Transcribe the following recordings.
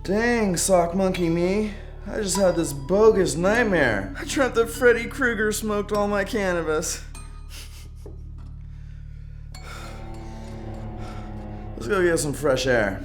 Dang, sock monkey me. I just had this bogus nightmare. I dreamt that Freddy Krueger smoked all my cannabis. Let's go get some fresh air.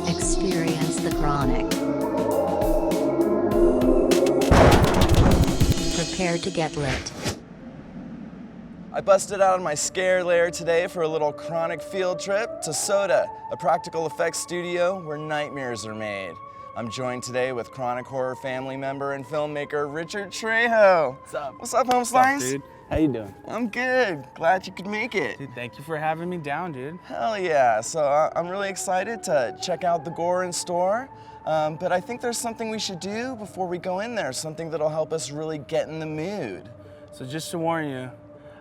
Experience the chronic. Prepare to get lit. I busted out of my scare lair today for a little chronic field trip to SOTA, a practical effects studio where nightmares are made. I'm joined today with chronic horror family member and filmmaker Richard Trejo. What's up? What's up, home slice? What's up, dude? How you doing? I'm good. Glad you could make it. Dude, thank you for having me down, dude. Hell yeah. So I'm really excited to check out the gore in store. But I think there's something we should do before we go in there, something that'll help us really get in the mood. So just to warn you,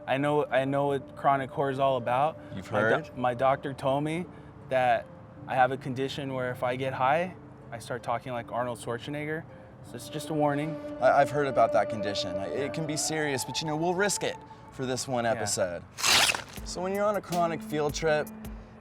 I know what chronic horror is all about. You've heard? My doctor told me that I have a condition where if I get high, I start talking like Arnold Schwarzenegger. So it's just a warning. I've heard about that condition. It can be serious, but you know, we'll risk it for this one episode. Yeah. So when you're on a chronic field trip,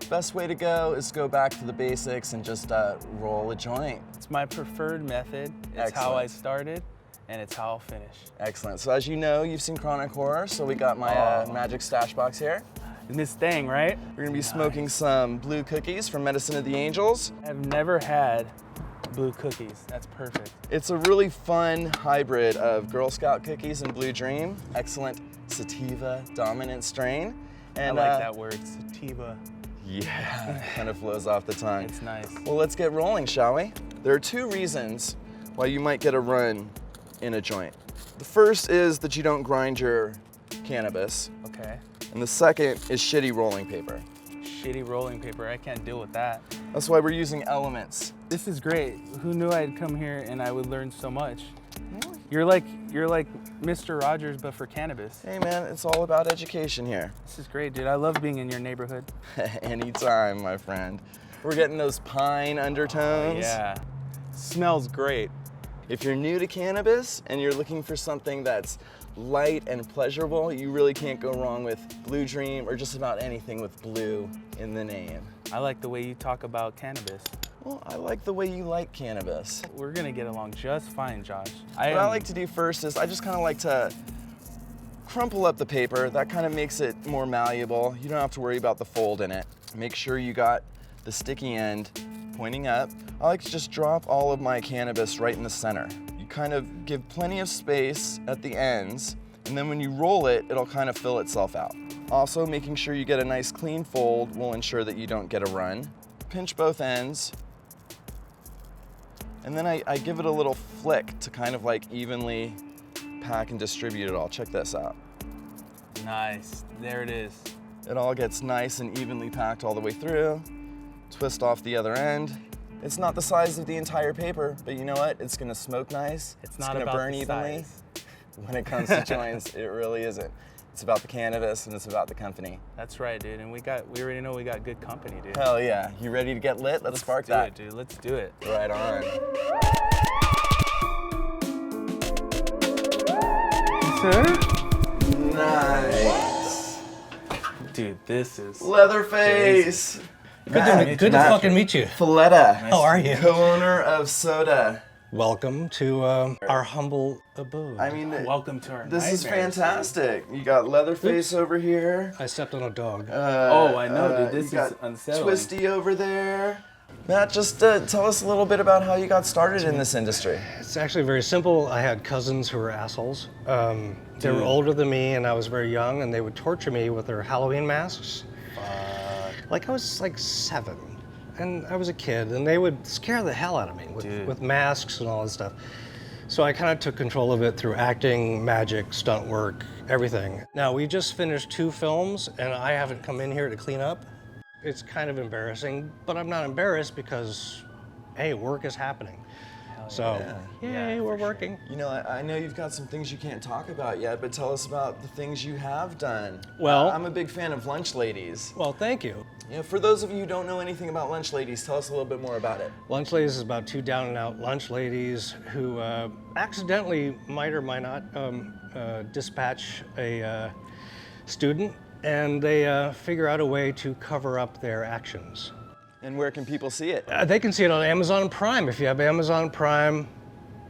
best way to go is go back to the basics and just roll a joint. It's my preferred method. It's how I started, and it's how I'll finish. Excellent. So as you know, you've seen chronic horror, so we got my magic stash box here. And this thing, right? We're gonna be smoking some blue cookies from Medicine of the Angels. I've never had blue cookies. That's perfect. It's a really fun hybrid of Girl Scout cookies and Blue Dream. Excellent sativa dominant strain. And I like that word, sativa. Yeah, kind of flows off the tongue. It's nice. Well, let's get rolling, shall we? There are two reasons why you might get a run in a joint. The first is that you don't grind your cannabis. Okay. And the second is shitty rolling paper. Shitty rolling paper, I can't deal with that. That's why we're using elements. This is great. Who knew I'd come here and I would learn so much? You're like Mr. Rogers, but for cannabis. Hey man, it's all about education here. This is great, dude. I love being in your neighborhood. Anytime, my friend. We're getting those pine undertones. Oh, yeah, smells great. If you're new to cannabis and you're looking for something that's light and pleasurable, you really can't go wrong with Blue Dream or just about anything with blue in the name. I like the way you talk about cannabis. Well, I like the way you like cannabis. We're gonna get along just fine, Josh. What I like to do first is I just kind of like to crumple up the paper. That kind of makes it more malleable. You don't have to worry about the fold in it. Make sure you got the sticky end pointing up. I like to just drop all of my cannabis right in the center. You kind of give plenty of space at the ends, and then when you roll it, it'll kind of fill itself out. Also, making sure you get a nice clean fold will ensure that you don't get a run. Pinch both ends, and then I give it a little flick to kind of like evenly pack and distribute it all. Check this out. Nice, there it is. It all gets nice and evenly packed all the way through. Twist off the other end. It's not the size of the entire paper, but you know what? It's gonna smoke nice. It's not gonna about burn the evenly. size. When it comes to joints, it really isn't. It's about the cannabis and it's about the company. That's right, dude. And we already know we got good company, dude. Hell yeah. You ready to get lit? Let's spark that. Let's do it, dude. Let's do it. Right on. Sir? Nice. Dude, this is Leatherface. Good to fucking meet you. Falletta. How are you? Co-owner of SOTA. Welcome to our humble abode. I mean, welcome to our this is nightmares, fantastic. You got Leatherface over here. I stepped on a dog. Oh, I know, dude. This you got is unsettling. Twisty over there. Matt, just tell us a little bit about how you got started in this industry. It's actually very simple. I had cousins who were assholes. They were older than me, and I was very young, and they would torture me with their Halloween masks. Like I was like 7, and I was a kid, and they would scare the hell out of me with masks and all this stuff. So I kind of took control of it through acting, magic, stunt work, everything. Now, we just finished 2 films, and I haven't come in here to clean up. It's kind of embarrassing, but I'm not embarrassed because, hey, work is happening. So, yay, we're working. You know, I know you've got some things you can't talk about yet, but tell us about the things you have done. Well, I'm a big fan of Lunch Ladies. Well, thank you. You know, for those of you who don't know anything about Lunch Ladies, tell us a little bit more about it. Lunch Ladies is about 2 down-and-out lunch ladies who accidentally might or might not dispatch a student, and they figure out a way to cover up their actions. And where can people see it? They can see it on Amazon Prime. If you have Amazon Prime,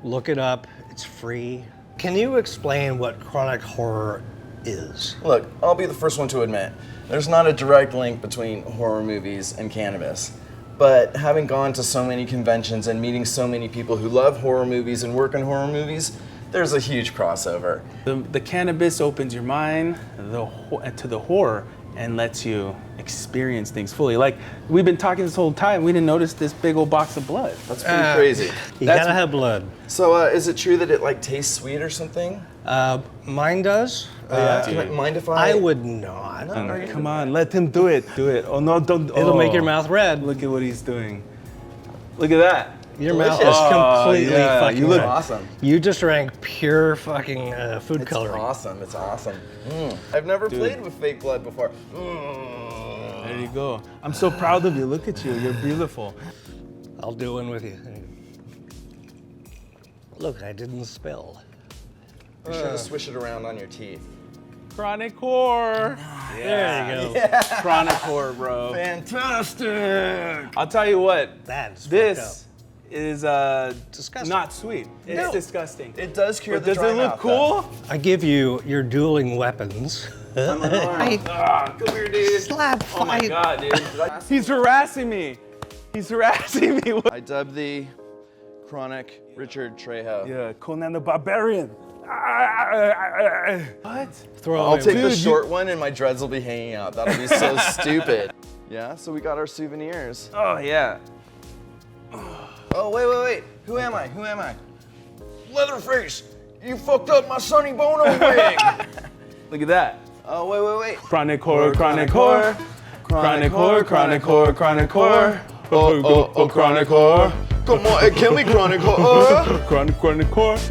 look it up. It's free. Can you explain what chronic horror is? Look, I'll be the first one to admit, there's not a direct link between horror movies and cannabis. But having gone to so many conventions and meeting so many people who love horror movies and work in horror movies, there's a huge crossover. The cannabis opens your mind to the horror and lets you experience things fully. Like, we've been talking this whole time, we didn't notice this big old box of blood. That's pretty crazy. You gotta have blood. So is it true that it like tastes sweet or something? Mine does. Do you mind if I would not. Come on, let him do it. Do it. Oh no, don't. It'll make your mouth red. Look at what he's doing. Look at that. Your mouth Delicious. is completely fucking You look red. awesome. You just drank pure fucking food coloring. Awesome, it's awesome. I've never played with fake blood before. There you go. I'm so proud of you. Look at you. You're beautiful. I'll do one with you. Look, I didn't spill. You should swish it around on your teeth. Chronic horror. There you go. Chronic horror, bro. Fantastic! I'll tell you what. That's This is disgusting. not sweet. It's No. disgusting. It does cure But the does dry it look mouth, cool? I give you your dueling weapons. Come here, dude. Slap Oh my fight. god, dude. He's harassing me. He's harassing me. I dub thee Chronic Richard Trejo. Yeah, Conan the Barbarian. What? Throw I'll away. take the Dude, short one and my dreads will be hanging out. That'll be so stupid. Yeah, so we got our souvenirs. Oh yeah. Oh, wait. Who am I? Leatherface, you fucked up my Sonny Bono wig. Look at that. Oh, wait. Chronic horror, chronic horror. Chronic horror, chronic horror, chronic horror. Oh, chronic horror. Come on, and kill me, chronic horror. Chronic horror.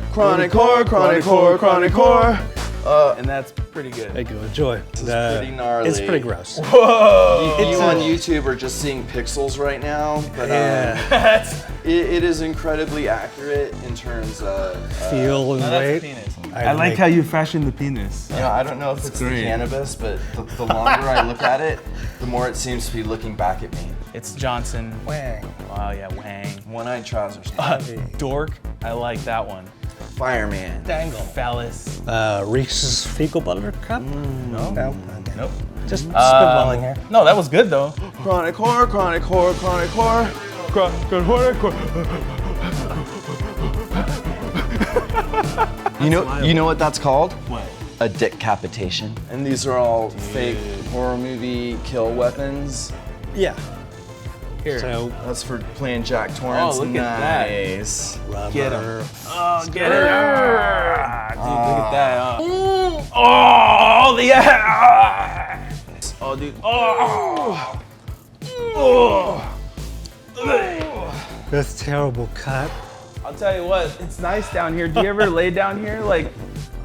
Chronic horror. And that's pretty good. Thank you. Enjoy. This is pretty gnarly. It's pretty gross. Whoa! You on YouTube are just seeing pixels right now, but it is incredibly accurate in terms of Feel and weight. I like how you fashioned the penis. you know, I don't know if it's the great. cannabis, but the longer I look at it, the more it seems to be looking back at me. It's Johnson. Wang. Wow, yeah, Wang. One-eyed trousers. Dork. I like that one. Fireman. Dangle. Phallus. Reese's fecal butter cup? No. Okay. Nope. Just spitballing here. No, that was good though. Chronic horror. Chronic horror. You know what that's called? What? A decapitation. And these are all fake horror movie kill weapons. Yeah. Here. So, That's for playing Jack Torrance. Oh, look at that. Nice. rubber. Get him. Oh, get it. Dude, look at that. Oh, yeah. Oh, dude. Oh. That's a terrible cut. I'll tell you what, it's nice down here. Do you ever lay down here, like,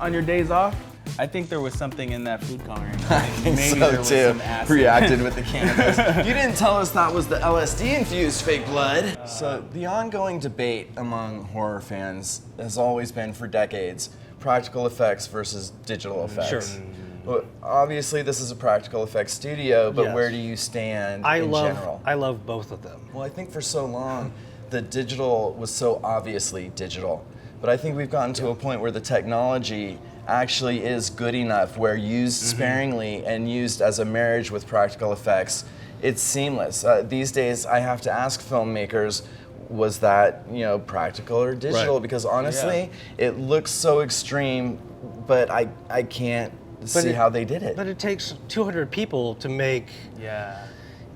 on your days off? I think there was something in that food coloring. Maybe there was some acid. Reacted with the cannabis. You didn't tell us that was the LSD-infused fake blood. So the ongoing debate among horror fans has always been for decades, practical effects versus digital effects. Sure. Well, obviously this is a practical effects studio, but Yes. where do you stand in general? I love both of them. Well, I think for so long, the digital was so obviously digital. But I think we've gotten to a point where the technology actually is good enough where used sparingly and used as a marriage with practical effects, it's seamless. These days, I have to ask filmmakers, was that, you know, practical or digital? Right. Because honestly, it looks so extreme, but I can't see how they did it. But it takes 200 people to make,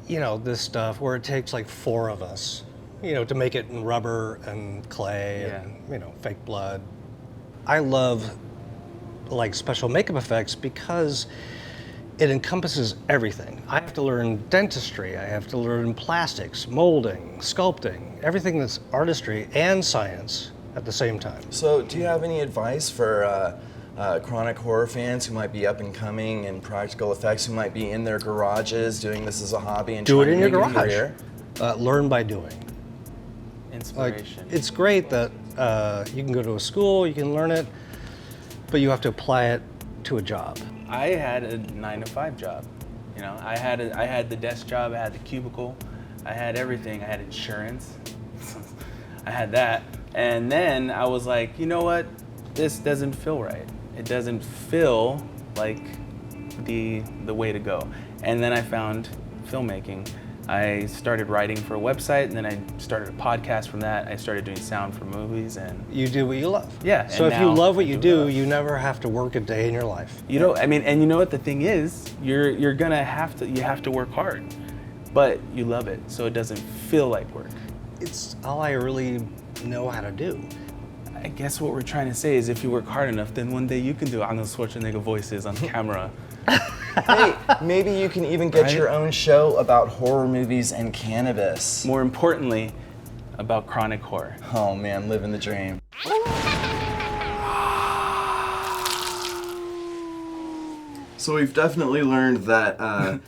you know, this stuff where it takes like 4 of us, you know, to make it in rubber and clay and, you know, fake blood. I love like special makeup effects because it encompasses everything. I have to learn dentistry, I have to learn plastics, molding, sculpting, everything that's artistry and science at the same time. So do you have any advice for chronic horror fans who might be up and coming in practical effects, who might be in their garages doing this as a hobby and Do it trying in to your make a garage. career? Learn by doing. Like, Inspiration. it's great that you can go to a school, you can learn it, but you have to apply it to a job. I had a 9-to-5 job. You know, I had the desk job, I had the cubicle, I had everything. I had insurance. I had that. And then I was like, you know what? This doesn't feel right. It doesn't feel like the way to go. And then I found filmmaking. I started writing for a website, and then I started a podcast from that. I started doing sound for movies, and You do what you love. Yeah, So and if you now love what I you do do, it. you never have to work a day in your life. you know, I mean, and you know what the thing is? You have to work hard, but you love it, so it doesn't feel like work. It's all I really know how to do. I guess what we're trying to say is if you work hard enough, then one day you can do Arnold Schwarzenegger voices on camera. Hey, maybe you can even get Right? your own show about horror movies and cannabis. More importantly, about chronic horror. Oh man, living the dream. So we've definitely learned that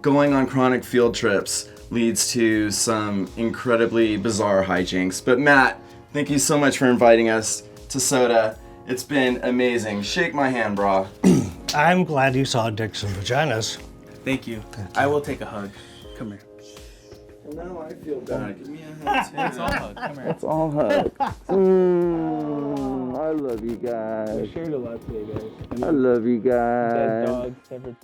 going on chronic field trips leads to some incredibly bizarre hijinks. But Matt, thank you so much for inviting us to SOTA. It's been amazing. Shake my hand, brah. I'm glad you saw dicks and vaginas. Thank you. I will take a hug. Come here. No, I feel bad. Give me a hug. It's all hug. Come here. It's all hug. I love you guys. We shared a lot today, guys. I love you Dead guys. dogs ever